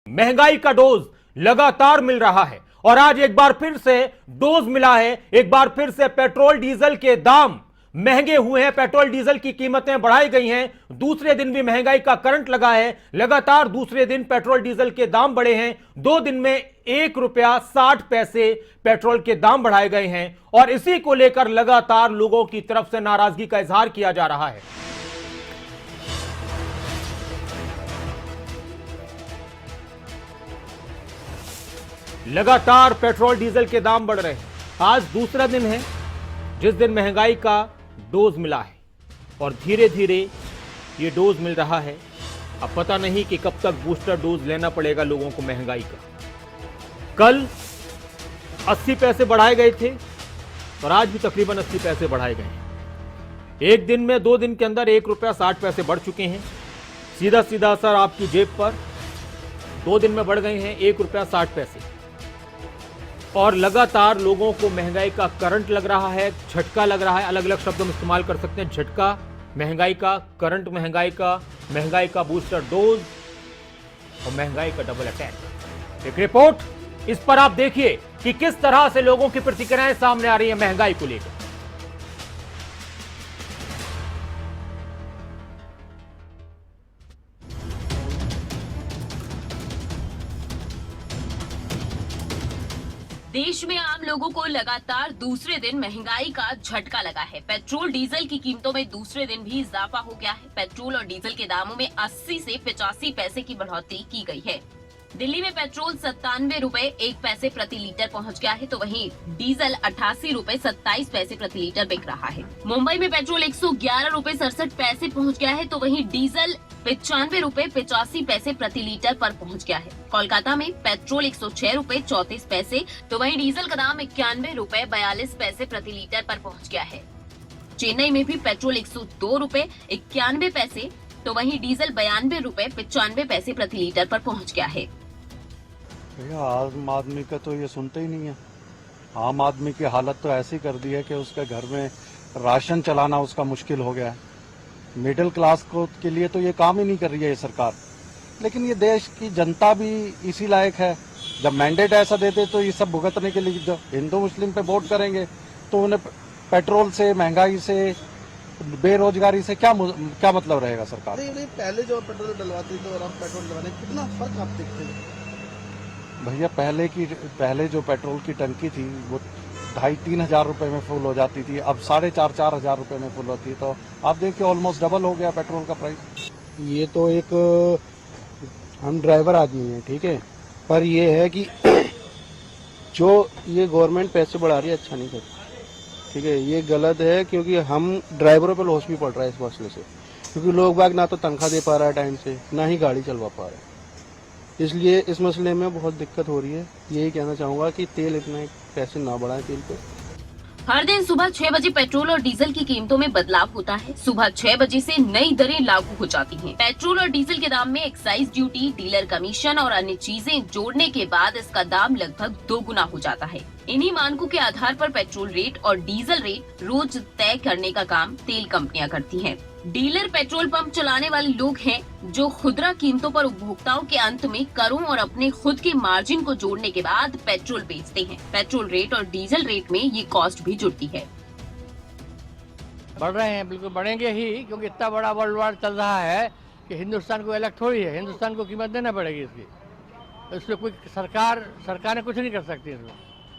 महंगाई का डोज लगातार मिल रहा है और आज एक बार फिर से डोज मिला है। एक बार फिर से पेट्रोल डीजल के दाम महंगे हुए हैं, पेट्रोल डीजल की कीमतें बढ़ाई गई हैं। दूसरे दिन भी महंगाई का करंट लगा है। लगातार दूसरे दिन पेट्रोल डीजल के दाम बढ़े हैं। 2 दिन में ₹1.60 पेट्रोल के दाम बढ़ाए गए हैं और इसी को लेकर लगातार लोगों की तरफ से नाराजगी का इजहार किया जा रहा है। लगातार पेट्रोल डीजल के दाम बढ़ रहे हैं। आज दूसरा दिन है जिस दिन महंगाई का डोज मिला है और धीरे धीरे ये डोज मिल रहा है। अब पता नहीं कि कब तक बूस्टर डोज लेना पड़ेगा लोगों को महंगाई का। कल 80 पैसे बढ़ाए गए थे और आज भी तकरीबन 80 पैसे बढ़ाए गए हैं। एक दिन में 2 दिन के अंदर ₹1.60 बढ़ चुके हैं। सीधा सीधा असर आपकी जेब पर 2 दिन में बढ़ गए हैं ₹1.60 और लगातार लोगों को महंगाई का करंट लग रहा है, झटका लग रहा है। अलग अलग शब्द हम इस्तेमाल कर सकते हैं। झटका महंगाई का, करंट महंगाई का बूस्टर डोज और महंगाई का डबल अटैक। एक रिपोर्ट इस पर आप देखिए कि किस तरह से लोगों की प्रतिक्रियाएं सामने आ रही है महंगाई को लेकर। देश में आम लोगों को लगातार दूसरे दिन महंगाई का झटका लगा है। पेट्रोल डीजल की कीमतों में दूसरे दिन भी इजाफा हो गया है। पेट्रोल और डीजल के दामों में 80 से 85 पैसे की बढ़ोतरी की गई है। दिल्ली में पेट्रोल ₹97.01 प्रति लीटर पहुंच गया है, तो वहीं डीजल ₹88.27 प्रति लीटर बिक रहा है। मुंबई में पेट्रोल ₹111.67 पहुंच गया है, तो वहीं डीजल ₹95.85 प्रति लीटर पर पहुंच गया है। कोलकाता में पेट्रोल ₹106.34, तो वहीं डीजल का दाम ₹91.42 प्रति लीटर पर पहुंच गया है। चेन्नई में भी पेट्रोल ₹102.91, तो वहीं डीजल ₹92.95 प्रति लीटर पर पहुंच गया है। भैया आम आदमी का तो ये सुनते ही नहीं है। आम आदमी की हालत तो ऐसी कर दी है कि उसके घर में राशन चलाना उसका मुश्किल हो गया है। मिडिल क्लास को के लिए तो ये काम ही नहीं कर रही है ये सरकार। लेकिन ये देश की जनता भी इसी लायक है। जब मैंडेट ऐसा देते तो ये सब भुगतने के लिए जो हिंदू मुस्लिम पे वोट करेंगे तो उन्हें पेट्रोल से, महंगाई से, बेरोजगारी से क्या मतलब रहेगा सरकार? नहीं, पहले जो पेट्रोल डलवाती थी और अब पेट्रोल डलवाने कितना फर्क आप देखते हैं? भैया पहले जो पेट्रोल की टंकी थी वो 2,500-3 हजार रुपए में फुल हो जाती थी। अब 4,500-4 हजार रुपए में फुल होती है। तो आप देखिए ऑलमोस्ट डबल हो गया पेट्रोल का प्राइस। ये तो एक हम ड्राइवर आदमी हैं, ठीक है, पर ये है कि जो ये गवर्नमेंट पैसे बढ़ा रही है अच्छा नहीं करती, ठीक है, ये गलत है। क्योंकि हम ड्राइवरों पर लॉस भी पड़ रहा है इस मसले से, क्योंकि लोग बाग ना तो तनख्वाह दे पा रहा है टाइम से, ना ही गाड़ी चलवा पा रहा है। इसलिए इस मसले में बहुत दिक्कत हो रही है। यही कहना चाहूँगा कि तेल इतना पैसे ना बढ़ाएं तेल पे। हर दिन सुबह 6 बजे पेट्रोल और डीजल की कीमतों में बदलाव होता है। सुबह 6 बजे से नई दरें लागू हो जाती हैं। पेट्रोल और डीजल के दाम में एक्साइज ड्यूटी, डीलर कमीशन और अन्य चीजें जोड़ने के बाद इसका दाम लगभग 2 गुना हो जाता है। इन्हीं मानकों के आधार पर पेट्रोल रेट और डीजल रेट रोज तय करने का काम तेल कंपनियां करती हैं। डीलर पेट्रोल पंप चलाने वाले लोग हैं जो खुदरा कीमतों पर उपभोक्ताओं के अंत में करों और अपने खुद के मार्जिन को जोड़ने के बाद पेट्रोल बेचते हैं। पेट्रोल रेट और डीजल रेट में ये कॉस्ट भी जुड़ती है। बढ़ रहे हैं, बिल्कुल बढ़ेंगे ही, क्योंकि इतना बड़ा वर्ल्ड वार चल रहा है कि हिंदुस्तान को अलग थोड़ी है। हिंदुस्तान को कीमत देना पड़ेगी इसकी। इसमें कोई सरकारें कुछ नहीं कर सकती। इसमें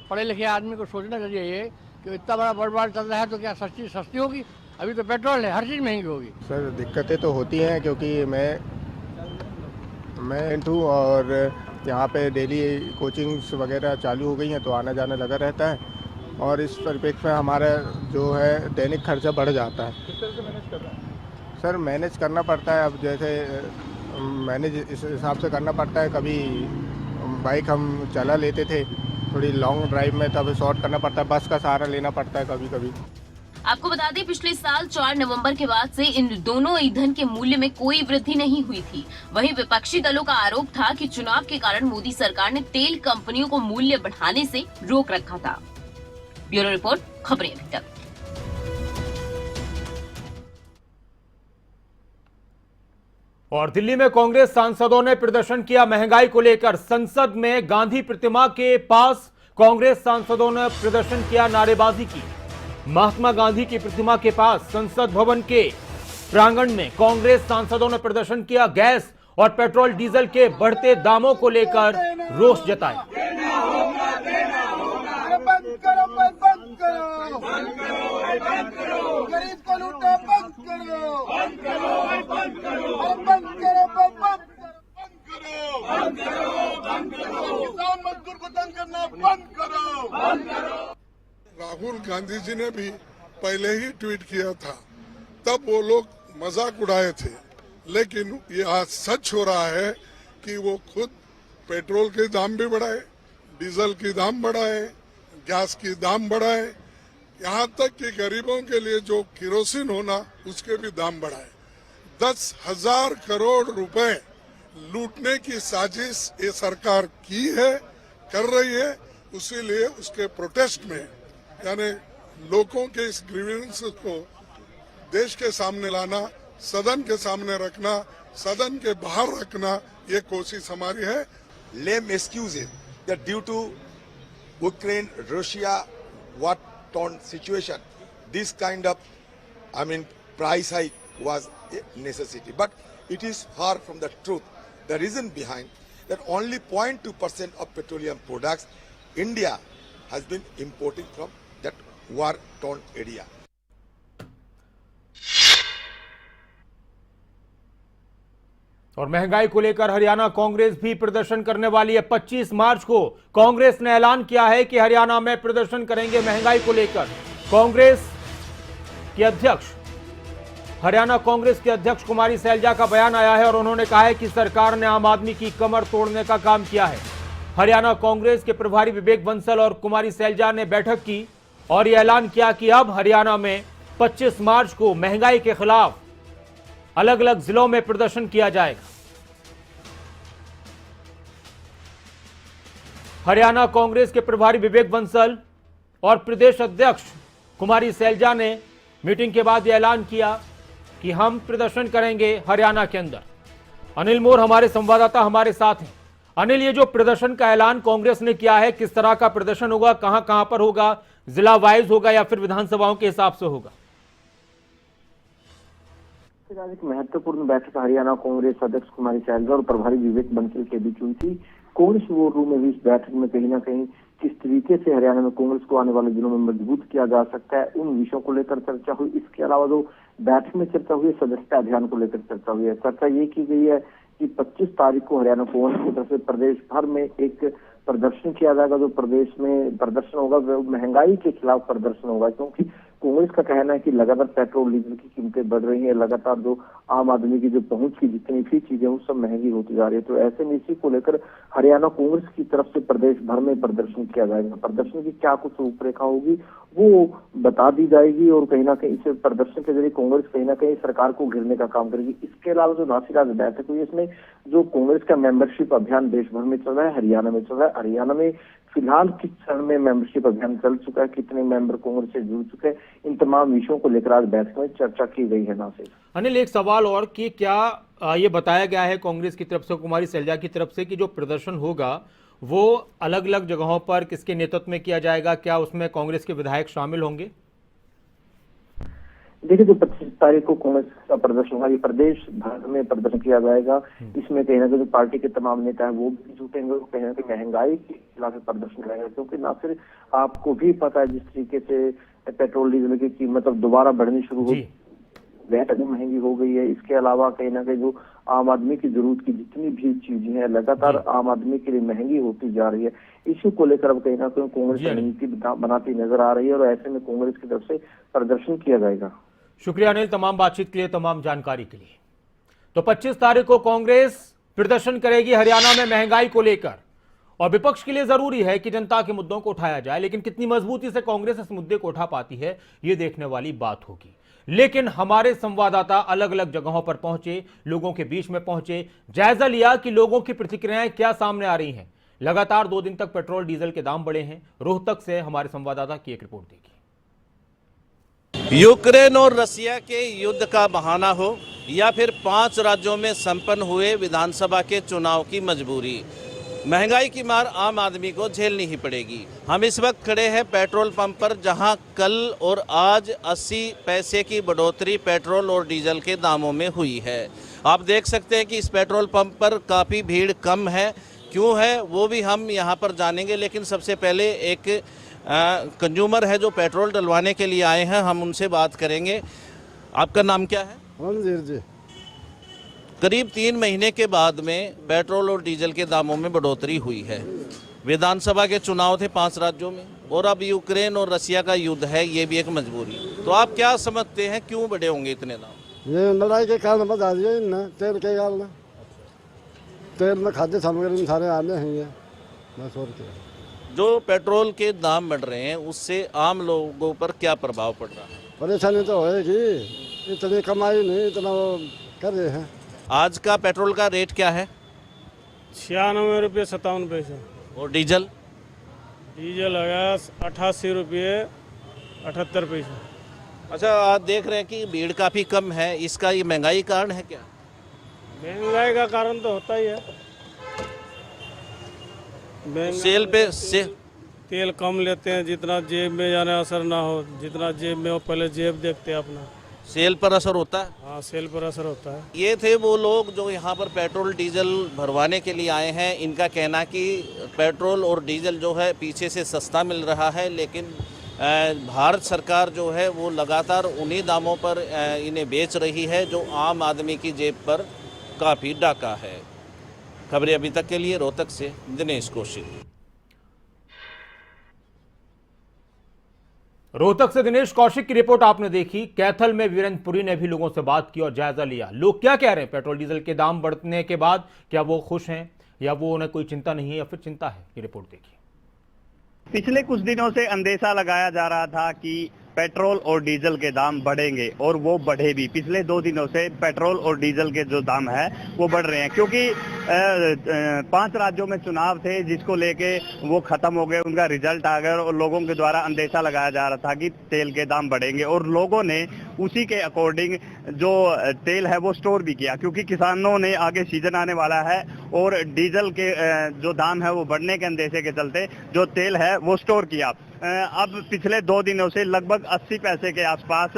पढ़े लिखे आदमी को सोचना चाहिए ये कि इतना बड़ा वर्ल्ड वार चल रहा है तो क्या सस्ती होगी? अभी तो पेट्रोल है, हर चीज़ महंगी होगी। सर दिक्कतें तो होती हैं, क्योंकि मैं हूँ और यहाँ पे डेली कोचिंग्स वगैरह चालू हो गई हैं, तो आना जाना लगा रहता है और इस परिप्रेक्ष्य में हमारा जो है दैनिक खर्चा बढ़ जाता है। किस तरह से मैनेज कर रहा है? सर मैनेज करना पड़ता है। अब जैसे मैनेज इस हिसाब से करना पड़ता है। कभी बाइक हम चला लेते थे थोड़ी लॉन्ग ड्राइव में, तब शॉर्ट करना पड़ता है, बस का सहारा लेना पड़ता है कभी कभी। आपको बता दें, पिछले साल 4 नवंबर के बाद से इन दोनों ईंधन के मूल्य में कोई वृद्धि नहीं हुई थी। वहीं विपक्षी दलों का आरोप था कि चुनाव के कारण मोदी सरकार ने तेल कंपनियों को मूल्य बढ़ाने से रोक रखा था। ब्यूरो रिपोर्ट, खबरें अभी तक। और दिल्ली में कांग्रेस सांसदों ने प्रदर्शन किया महंगाई को लेकर। संसद में गांधी प्रतिमा के पास कांग्रेस सांसदों ने प्रदर्शन किया, नारेबाजी की। महात्मा गांधी की प्रतिमा के पास संसद भवन के प्रांगण में कांग्रेस सांसदों ने प्रदर्शन किया। गैस और पेट्रोल डीजल के बढ़ते दामों को लेकर रोष जताया। बंद करो, बंद करो, गरीब को लूटो, बंद करो, बंद करो, बंद करो, बंद करो, बंद करो, किसान मजदूर को तंग करना बंद करो। राहुल गांधी जी ने भी पहले ही ट्वीट किया था, तब वो लोग मजाक उड़ाए थे, लेकिन ये आज सच हो रहा है कि वो खुद पेट्रोल के दाम भी बढ़ाए, डीजल के दाम बढ़ाए, गैस की दाम बढ़ाए, यहाँ तक कि गरीबों के लिए जो केरोसिन होना उसके भी दाम बढ़ाए। 10,000 करोड़ रुपए लूटने की साजिश ये सरकार की है, कर रही है। उसीलिए उसके प्रोटेस्ट में यानी लोगों के इस ग्रीवेंस को देश के सामने लाना, सदन के सामने रखना, सदन के बाहर रखना, ये कोशिश हमारी है। Lame excuses that due to Ukraine-Russia war-torn situation, this kind of, price hike was a necessity. But it is far from the truth. The reason behind that only 0.2% of petroleum products India has been importing from that war-torn area. और महंगाई को लेकर हरियाणा कांग्रेस भी प्रदर्शन करने वाली है। 25 मार्च को कांग्रेस ने ऐलान किया है कि हरियाणा में प्रदर्शन करेंगे महंगाई को लेकर। हरियाणा कांग्रेस के अध्यक्ष कुमारी सैलजा का बयान आया है और उन्होंने कहा है कि सरकार ने आम आदमी की कमर तोड़ने का काम किया है। हरियाणा कांग्रेस के प्रभारी विवेक बंसल और कुमारी सैलजा ने बैठक की और यह ऐलान किया कि अब हरियाणा में 25 मार्च को महंगाई के खिलाफ अलग अलग जिलों में प्रदर्शन किया जाएगा। हरियाणा कांग्रेस के प्रभारी विवेक बंसल और प्रदेश अध्यक्ष कुमारी सैलजा ने मीटिंग के बाद यह ऐलान किया कि हम प्रदर्शन करेंगे हरियाणा के अंदर। अनिल मोर हमारे संवाददाता हमारे साथ हैं। अनिल, ये जो प्रदर्शन का ऐलान कांग्रेस ने किया है, किस तरह का प्रदर्शन होगा, कहां कहां पर होगा, जिला वाइज होगा या फिर विधानसभाओं के हिसाब से होगा? एक महत्वपूर्ण बैठक हरियाणा कांग्रेस अध्यक्ष कुमारी सैलजा और प्रभारी विवेक बंसल के बीच हुई थी। कांग्रेस वॉर रूम में भी इस बैठक में कहीं ना कहीं किस तरीके से हरियाणा में कांग्रेस को आने वाले दिनों में मजबूत किया जा सकता है, उन विषयों को लेकर चर्चा हुई। इसके अलावा जो बैठक में चर्चा हुई, सदस्यता अभियान को लेकर चर्चा हुई है। चर्चा ये की गई है कि 25 तारीख को हरियाणा कांग्रेस की तरफ से प्रदेश भर में एक प्रदर्शन किया जाएगा। जो प्रदेश में प्रदर्शन होगा वो महंगाई के खिलाफ प्रदर्शन होगा, क्योंकि कांग्रेस का कहना है कि लगातार पेट्रोल डीजल की कीमतें बढ़ रही हैं, लगातार जो आम आदमी की जो पहुंच की जितनी भी चीजें वो सब महंगी होती जा रही है। तो ऐसे में इसी को लेकर हरियाणा कांग्रेस की तरफ से प्रदेश भर में प्रदर्शन किया जाएगा। प्रदर्शन की क्या कुछ रूपरेखा होगी वो बता दी जाएगी और कहीं ना कहीं इस प्रदर्शन के जरिए कांग्रेस कहीं ना कहीं सरकार को घेरने का काम करेगी। इसके अलावा जो नासिर आज बैठक हुई, इसमें जो कांग्रेस का मेंबरशिप अभियान देश भर में चल रहा है, हरियाणा में चल रहा है। हरियाणा में फिलहाल किस चरण में मेंबरशिप अभियान चल चुका है, कितने मेंबर कांग्रेस से जुड़ चुके हैं, इन तमाम विषयों को लेकर आज बैठक में चर्चा की गई है। नासिर, अनिल, एक सवाल और कि क्या ये बताया गया है कांग्रेस की तरफ से, कुमारी सैलजा की तरफ से, कि जो प्रदर्शन होगा वो अलग अलग जगहों पर किसके नेतृत्व में किया जाएगा? क्या उसमें कांग्रेस के विधायक शामिल होंगे? देखिए, जो 25 तारीख को कांग्रेस का प्रदर्शन होगा, ये प्रदेश भर में प्रदर्शन किया जाएगा। इसमें कहीं ना कहीं जो पार्टी के तमाम नेता हैं वो भी जुटेंगे और कहीं ना कहीं महंगाई के खिलाफ प्रदर्शन करेंगे, क्योंकि ना सिर्फ आपको भी पता है जिस तरीके से पेट्रोल डीजल की कीमत अब दोबारा बढ़नी शुरू हो, वैट भी महंगी हो गई है। इसके अलावा कहीं ना कहीं जो आम आदमी की जरूरत की जितनी भी चीजें हैं लगातार आम आदमी के लिए महंगी होती जा रही है। इसी को लेकर अब कहीं ना कहीं कांग्रेस रणनीति बनाती नजर आ रही है और ऐसे में कांग्रेस की तरफ से प्रदर्शन किया जाएगा। शुक्रिया अनिल, तमाम बातचीत के लिए, तमाम जानकारी के लिए। तो 25 तारीख को कांग्रेस प्रदर्शन करेगी हरियाणा में महंगाई को लेकर और विपक्ष के लिए जरूरी है कि जनता के मुद्दों को उठाया जाए, लेकिन कितनी मजबूती से कांग्रेस इस मुद्दे को उठा पाती है ये देखने वाली बात होगी। लेकिन हमारे संवाददाता अलग अलग जगहों पर पहुंचे, लोगों के बीच में पहुंचे, जायजा लिया कि लोगों की प्रतिक्रियाएं क्या सामने आ रही हैं। लगातार 2 दिन तक पेट्रोल डीजल के दाम बढ़े हैं। रोहतक से हमारे संवाददाता की एक रिपोर्ट देखिए। यूक्रेन और रसिया के युद्ध का बहाना हो या फिर 5 राज्यों में संपन्न हुए विधानसभा के चुनाव की मजबूरी। महंगाई की मार आम आदमी को झेलनी ही पड़ेगी। हम इस वक्त खड़े हैं पेट्रोल पंप पर, जहां कल और आज 80 पैसे की बढ़ोतरी पेट्रोल और डीजल के दामों में हुई है। आप देख सकते हैं कि इस पेट्रोल पंप पर काफ़ी भीड़ कम है। क्यों है वो भी हम यहां पर जानेंगे, लेकिन सबसे पहले एक कंज्यूमर है जो पेट्रोल डलवाने के लिए आए हैं, हम उनसे बात करेंगे। आपका नाम क्या है? रणधीर जी। करीब 3 महीने के बाद में पेट्रोल और डीजल के दामों में बढ़ोतरी हुई है। विधानसभा के चुनाव थे 5 राज्यों में, और अब यूक्रेन और रसिया का युद्ध है, ये भी एक मजबूरी। तो आप क्या समझते हैं क्यों बढ़े होंगे इतने दाम? ये लड़ाई के कारण बता दिए इनने, तेल के कारण। तेल में खाद्य सामग्री सारे आने हैं बस, और क्या। जो पेट्रोल के दाम बढ़ रहे हैं उससे आम लोगों पर क्या प्रभाव पड़ रहा है? परेशानी तो होएगी, इतनी कमाई नहीं, इतना वो कर रहे हैं। आज का पेट्रोल का रेट क्या है? 96 रुपये 57 पैसे। और डीजल? डीजल है 88 रुपये 78 पैसे। अच्छा, आप देख रहे हैं कि भीड़ काफ़ी कम है, इसका ये महंगाई कारण है क्या? महंगाई का कारण तो होता ही है। सेल पे से तेल कम लेते हैं, जितना जेब में जाने असर ना हो, जितना जेब में हो पहले जेब देखते हैं अपना। सेल पर असर होता है? हाँ, सेल पर असर होता है। ये थे वो लोग जो यहाँ पर पेट्रोल डीजल भरवाने के लिए आए हैं। इनका कहना कि पेट्रोल और डीजल जो है पीछे से सस्ता मिल रहा है, लेकिन भारत सरकार जो है वो लगातार उन्हीं दामों पर इन्हें बेच रही है जो आम आदमी की जेब पर काफ़ी डाका है। खबरें अभी तक के लिए रोहतक से दिनेश कौशिक। रोहतक से दिनेश कौशिक की रिपोर्ट आपने देखी। कैथल में वीरेंद्र पुरी ने भी लोगों से बात की और जायजा लिया। लोग क्या कह रहे हैं पेट्रोल डीजल के दाम बढ़ने के बाद? क्या वो खुश हैं या वो उन्हें कोई चिंता नहीं है या फिर चिंता है? ये रिपोर्ट देखिए। पिछले कुछ दिनों से अंदेशा लगाया जा रहा था कि पेट्रोल और डीजल के दाम बढ़ेंगे, और वो बढ़े भी। पिछले 2 दिनों से पेट्रोल और डीजल के जो दाम है वो बढ़ रहे हैं, क्योंकि 5 राज्यों में चुनाव थे जिसको लेके वो खत्म हो गए, उनका रिजल्ट आ गया, और लोगों के द्वारा अंदेशा लगाया जा रहा था कि तेल के दाम बढ़ेंगे, और लोगों ने उसी के अकॉर्डिंग जो तेल है वो स्टोर भी किया, क्योंकि किसानों ने आगे सीजन आने वाला है और डीजल के जो दाम है वो बढ़ने के अंदेशे के चलते जो तेल है वो स्टोर किया। अब पिछले 2 दिनों से लगभग 80 पैसे के आसपास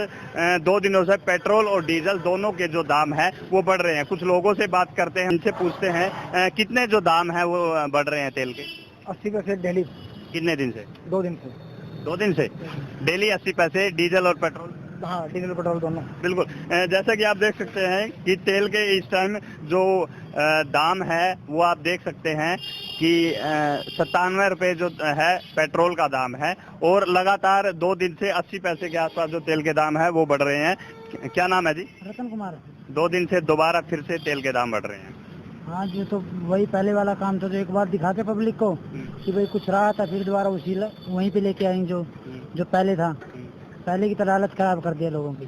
2 दिनों से पेट्रोल और डीजल दोनों के जो दाम है वो बढ़ रहे हैं। कुछ लोगों से बात करते हैं, उनसे पूछते हैं कितने जो दाम है वो बढ़ रहे हैं तेल के? 80 पैसे डेली। कितने दिन से? 2 दिन से। 2 दिन से डेली 80 पैसे डीजल और पेट्रोल? हाँ, डीजल पेट्रोल दोनों। बिल्कुल। जैसा कि आप देख सकते हैं कि तेल के इस टाइम जो दाम है वो आप देख सकते हैं कि 97 रुपये जो है पेट्रोल का दाम है, और लगातार 2 दिन से 80 पैसे के आसपास जो तेल के दाम है वो बढ़ रहे हैं। क्या नाम है जी? रतन कुमार। 2 दिन से दोबारा फिर से तेल के दाम बढ़ रहे हैं। हाँ जी, तो वही पहले वाला काम था, जो एक बार दिखाते पब्लिक को कि भाई कुछ रहा था, फिर दोबारा उसी वहीं पे लेके आएंगे जो पहले था। पहले की तरह हालत खराब कर दिया लोगों की।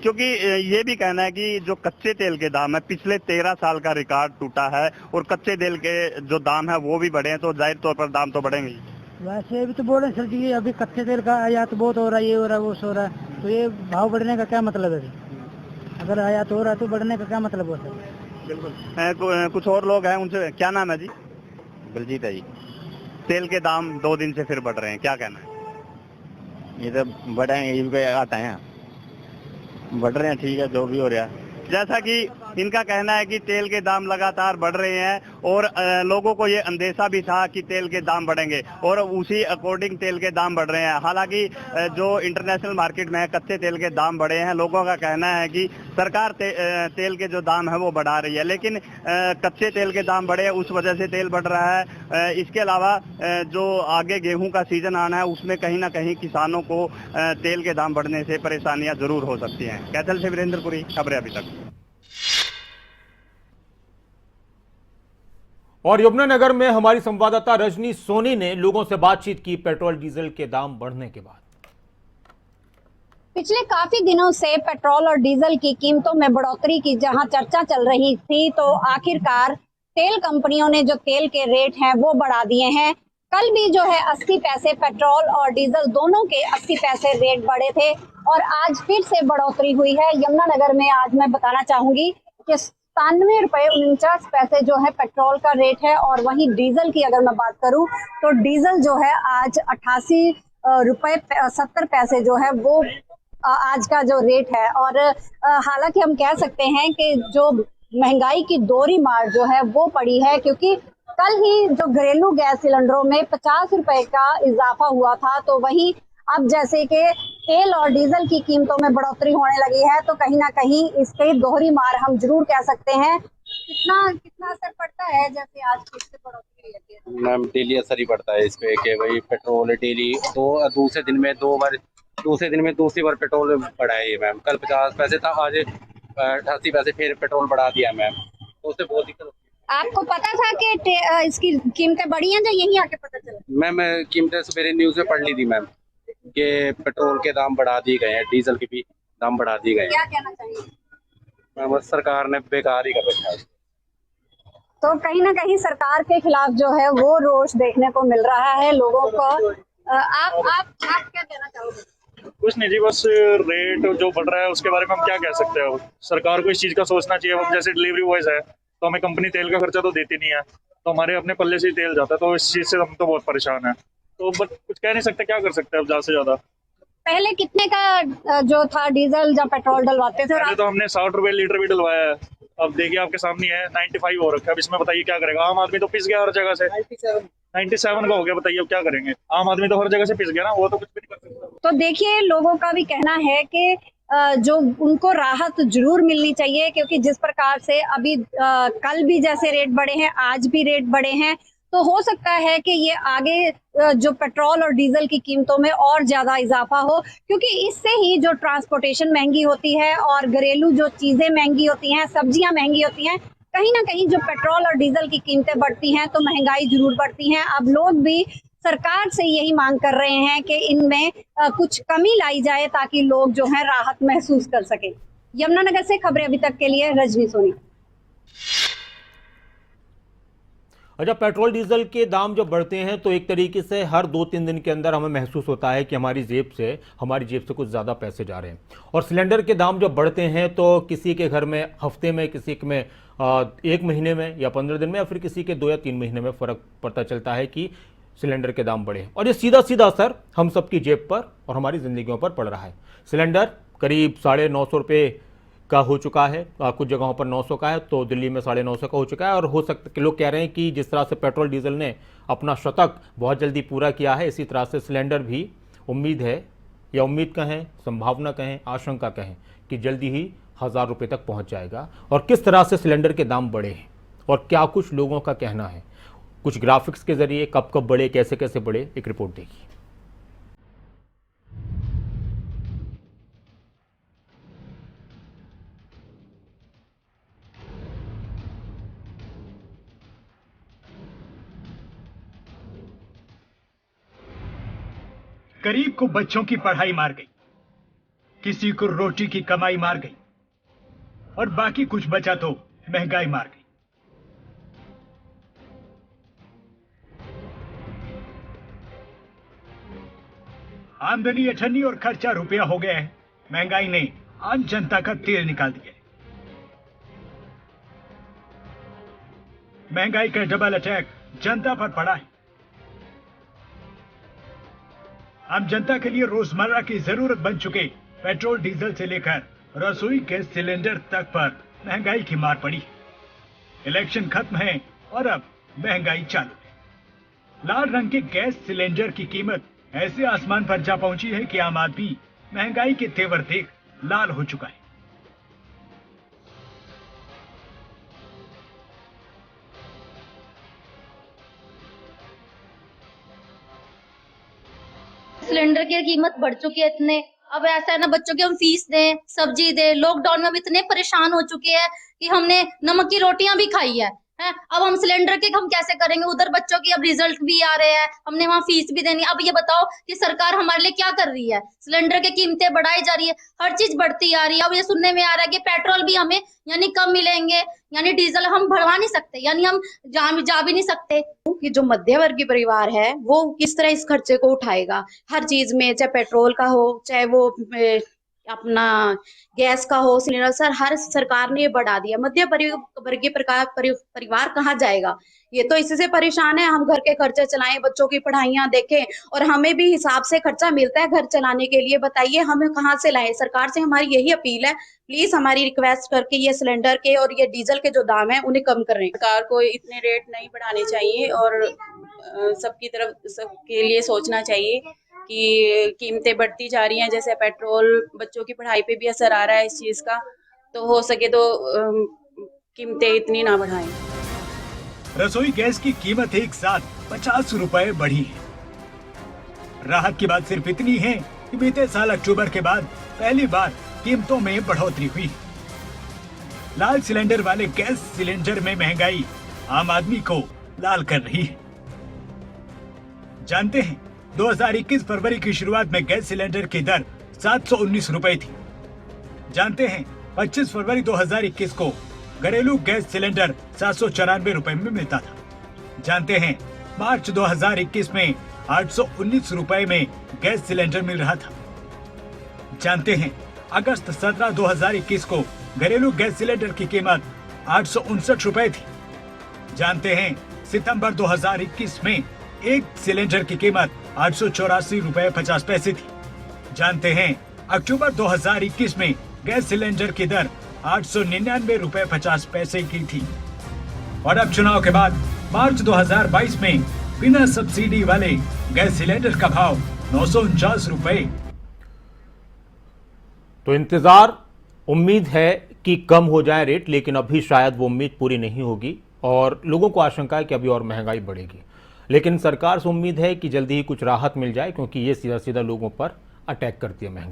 क्योंकि ये भी कहना है कि जो कच्चे तेल के दाम है पिछले 13 साल का रिकॉर्ड टूटा है, और कच्चे तेल के जो दाम है वो भी बढ़े हैं, तो जाहिर तौर पर दाम तो बढ़ेंगे। वैसे अभी तो बोल रहे सर जी, अभी कच्चे तेल का आयात बहुत हो रहा है, ये हो रहा है वो हो रहा है, तो ये भाव बढ़ने का क्या मतलब है? अगर आयात हो रहा है तो बढ़ने का क्या मतलब हो सर? बिल्कुल। कुछ और लोग हैं, उनसे क्या नाम है जी? बलजीत है जी। तेल के दाम 2 दिन से फिर बढ़ रहे हैं, क्या कहना है? ये तो बढ़े आता है, बढ़ रहे हैं, ठीक है, जो भी हो रहा है। जैसा कि इनका कहना है कि तेल के दाम लगातार बढ़ रहे हैं, और लोगों को ये अंदेशा भी था कि तेल के दाम बढ़ेंगे, और उसी अकॉर्डिंग तेल के दाम बढ़ रहे हैं। हालांकि जो इंटरनेशनल मार्केट में कच्चे तेल के दाम बढ़े हैं, लोगों का कहना है कि सरकार तेल के जो दाम है वो बढ़ा रही है, लेकिन कच्चे तेल के दाम बढ़े उस वजह से तेल बढ़ रहा है। इसके अलावा जो आगे गेहूं का सीजन आना है उसमें कहीं ना कहीं किसानों को तेल के दाम बढ़ने से परेशानियां जरूर हो सकती हैं। कैथल से वीरेंद्र पुरी, खबरें अभी तक। और यमुनानगर में हमारी संवाददाता रजनी सोनी ने लोगों से बातचीत की पेट्रोल डीजल के दाम बढ़ने के बाद। पिछले काफी दिनों से पेट्रोल और डीजल की कीमतों में बढ़ोतरी की जहां चर्चा चल रही थी, तो आखिरकार तेल कंपनियों ने जो तेल के रेट हैं वो बढ़ा दिए हैं। कल भी जो है 80 पैसे पेट्रोल और डीजल दोनों के 80 पैसे रेट बढ़े थे। और आज फिर से बढ़ोतरी हुई है। यमुनानगर में आज मैं बताना चाहूंगी कि 97 रुपए 49 जो है पेट्रोल का रेट है, और वहीं डीजल की अगर मैं बात करूं तो डीजल जो है आज 88 रुपए 70 जो है वो आज का जो रेट है। और हालांकि हम कह सकते हैं कि जो महंगाई की दोहरी मार जो है वो पड़ी है, क्योंकि कल ही जो घरेलू गैस सिलेंडरों में 50 रुपए का इजाफा हुआ था, तो वहीं अब जैसे कि तेल और डीजल की कीमतों में बढ़ोतरी होने लगी है, तो कहीं ना कहीं इसके दोहरी मार हम जरूर कह सकते हैं। कितना असर पड़ता है जैसे आज फिर से बढ़ोतरी हुई है? मैम डेली असर ही पड़ता है इस पे कि भाई पेट्रोल डेली दूसरे दिन में दूसरी बार पेट्रोल बढ़ा है मैम। कल 50 पैसे था, आज 88 पैसे फिर पेट्रोल बढ़ा दिया मैम, तो उससे बहुत दिक्कत होती है। आपको पता था कि इसकी कीमतें बढ़ी हैं, या यहीं आके पता चला? मैम कीमतें सवेरे न्यूज़ में पढ़ ली थी मैम कि पेट्रोल के दाम बढ़ा दिए गए हैं, डीजल के भी दाम बढ़ा दिए गए हैं। क्या कहना चाहिए? मैम सरकार ने बेकार ही कर रखा है। तो कहीं ना कहीं सरकार के खिलाफ जो है वो रोष देखने को मिल रहा है लोगों को। आप क्या कहना चाहोगे? कुछ नहीं जी, बस रेट जो बढ़ रहा है उसके बारे में हम क्या कह सकते हैं। सरकार को इस चीज़ का सोचना चाहिए। हम जैसे डिलीवरी बॉयज है तो हमें कंपनी तेल का खर्चा तो देती नहीं है, तो हमारे अपने पल्ले से ही तेल जाता है, तो इस चीज़ से हम तो बहुत परेशान है। तो बट कुछ कह नहीं सकते, क्या कर सकते हैं अब ज़्यादा से ज़्यादा। पहले कितने का जो था डीजल या पेट्रोल डलवाते थे? पहले तो हमने 60 रुपए लीटर भी डलवाया है, अब देखिए आपके सामने है 95 हो रखा है। अब इसमें बताइए क्या करेगा आम आदमी? तो पिस गया हर जगह से। 97 का हो गया, बताइए अब क्या करेंगे? आम आदमी तो हर जगह से पिस गया ना, वो तो कुछ भी नहीं कर सकता। तो देखिए लोगों का भी कहना है कि जो उनको राहत जरूर मिलनी चाहिए, क्योंकि जिस प्रकार से अभी कल भी जैसे रेट बढ़े हैं, आज भी रेट बढ़े हैं, तो हो सकता है कि ये आगे जो पेट्रोल और डीजल की कीमतों में और ज्यादा इजाफा हो, क्योंकि इससे ही जो ट्रांसपोर्टेशन महंगी होती है और घरेलू जो चीजें महंगी होती हैं, सब्जियां महंगी होती हैं, कहीं ना कहीं जो पेट्रोल और डीजल की कीमतें बढ़ती हैं तो महंगाई जरूर बढ़ती हैं। अब लोग भी सरकार से यही मांग कर रहे हैं कि इनमें कुछ कमी लाई जाए ताकि लोग जो है राहत महसूस कर सके। यमुनानगर से खबरें अभी तक के लिए रजनी सोनी। अच्छा, पेट्रोल डीजल के दाम जब बढ़ते हैं तो एक तरीके से हर 2-3 दिन के अंदर हमें महसूस होता है कि हमारी जेब से कुछ ज़्यादा पैसे जा रहे हैं। और सिलेंडर के दाम जब बढ़ते हैं तो किसी के घर में हफ्ते में, किसी में 1 महीने में या 15 दिन में, या फिर किसी के 2 या 3 महीने में फ़र्क पता चलता है कि सिलेंडर के दाम बढ़े, और ये सीधा सीधा असर हम सबकी जेब पर और हमारी ज़िंदगियों पर पड़ रहा है। सिलेंडर करीब 950 रुपये का हो चुका है, कुछ जगहों पर 900 का है, तो दिल्ली में 950 का हो चुका है। और हो सकता है, लोग कह रहे हैं कि जिस तरह से पेट्रोल डीजल ने अपना शतक बहुत जल्दी पूरा किया है, इसी तरह से सिलेंडर भी उम्मीद है, या उम्मीद कहें, संभावना कहें, आशंका कहें कि जल्दी ही 1000 रुपये तक पहुंच जाएगा। और किस तरह से सिलेंडर के दाम बढ़े हैं और क्या कुछ लोगों का कहना है, कुछ ग्राफिक्स के जरिए कब कब बढ़े, कैसे कैसे बढ़े, एक रिपोर्ट देखिए। गरीब को बच्चों की पढ़ाई मार गई, किसी को रोटी की कमाई मार गई, और बाकी कुछ बचा तो महंगाई मार गई। आमदनी 98 और खर्चा रुपया हो गया है। महंगाई ने आम जनता का तेल निकाल दिया है। महंगाई का डबल अटैक जनता पर पड़ा है। आम जनता के लिए रोजमर्रा की जरूरत बन चुके पेट्रोल डीजल से लेकर रसोई गैस सिलेंडर तक पर महंगाई की मार पड़ी है। इलेक्शन खत्म है और अब महंगाई चालू है। लाल रंग के गैस सिलेंडर की कीमत ऐसे आसमान पर जा पहुंची है कि आम आदमी महंगाई के तेवर देख लाल हो चुका है। सिलेंडर की कीमत बढ़ चुकी है इतने, अब ऐसा है ना, बच्चों की हम फीस दें, सब्जी दें। लॉकडाउन में हम इतने परेशान हो चुके हैं कि हमने नमक की रोटियां भी खाई है। अब हम सिलेंडर के हम कैसे करेंगे? उधर बच्चों की अब रिजल्ट भी आ रहे हैं, हमने वहाँ फीस भी देनी। अब ये बताओ कि सरकार हमारे लिए क्या कर रही है? सिलेंडर की कीमतें बढ़ाई जा रही है, हर चीज बढ़ती आ रही है। अब ये सुनने में आ रहा है कि पेट्रोल भी हमें यानी कम मिलेंगे, यानी डीजल हम बढ़वा नहीं सकते, यानी हम जा भी नहीं सकते। कि जो मध्यवर्गीय परिवार है वो किस तरह इस खर्चे को उठाएगा? हर चीज में, चाहे पेट्रोल का हो, चाहे वो अपना गैस का हो, सिलेंडर, सर हर सरकार ने ये बढ़ा दिया। मध्य वर्गीय परिवार कहाँ जाएगा? ये तो इससे परेशान है। हम घर के खर्चे चलाएं, बच्चों की पढ़ाइयाँ देखें, और हमें भी हिसाब से खर्चा मिलता है घर चलाने के लिए। बताइए हमें कहाँ से लाएं? सरकार से हमारी यही अपील है, प्लीज हमारी रिक्वेस्ट करके ये सिलेंडर के और ये डीजल के जो दाम है उन्हें कम करें। सरकार को इतने रेट नहीं बढ़ाने चाहिए और सबकी तरफ सबके लिए सोचना चाहिए कि कीमतें बढ़ती जा रही हैं। जैसे पेट्रोल, बच्चों की पढ़ाई पे भी असर आ रहा है इस चीज़ का, तो हो सके तो कीमतें इतनी ना बढ़ाएं। रसोई गैस की कीमत एक साथ 50 रुपए बढ़ी है। राहत की बात सिर्फ इतनी है कि बीते साल अक्टूबर के बाद पहली बार कीमतों में बढ़ोतरी हुई। लाल सिलेंडर वाले गैस सिलेंडर में महंगाई आम आदमी को लाल कर रही है। जानते हैं 2021 फरवरी की शुरुआत में गैस सिलेंडर की दर 719 रुपए थी। जानते हैं 25 फरवरी 2021 को घरेलू गैस सिलेंडर 794 रुपए में मिलता था। जानते हैं मार्च 2021 में 819 रुपए में गैस सिलेंडर मिल रहा था। जानते हैं अगस्त 17, 2021 को घरेलू गैस सिलेंडर की कीमत 859 रुपए थी। जानते हैं सितंबर 2021 में एक सिलेंडर की कीमत 884 रुपए 50 पैसे थी। जानते हैं अक्टूबर 2021 में गैस सिलेंडर की दर 899 रुपए 50 पैसे की थी। और अब चुनाव के बाद मार्च 2022 में बिना सब्सिडी वाले गैस सिलेंडर का भाव 949 रुपए। तो इंतजार, उम्मीद है कि कम हो जाए रेट, लेकिन अभी शायद वो उम्मीद पूरी नहीं होगी और लोगों को आशंका है कि अभी और महंगाई बढ़ेगी। लेकिन सरकार से उम्मीद है कि जल्दी ही कुछ राहत मिल जाए, क्योंकि ये सीधा सीधा लोगों पर अटैक करती है महंगाई।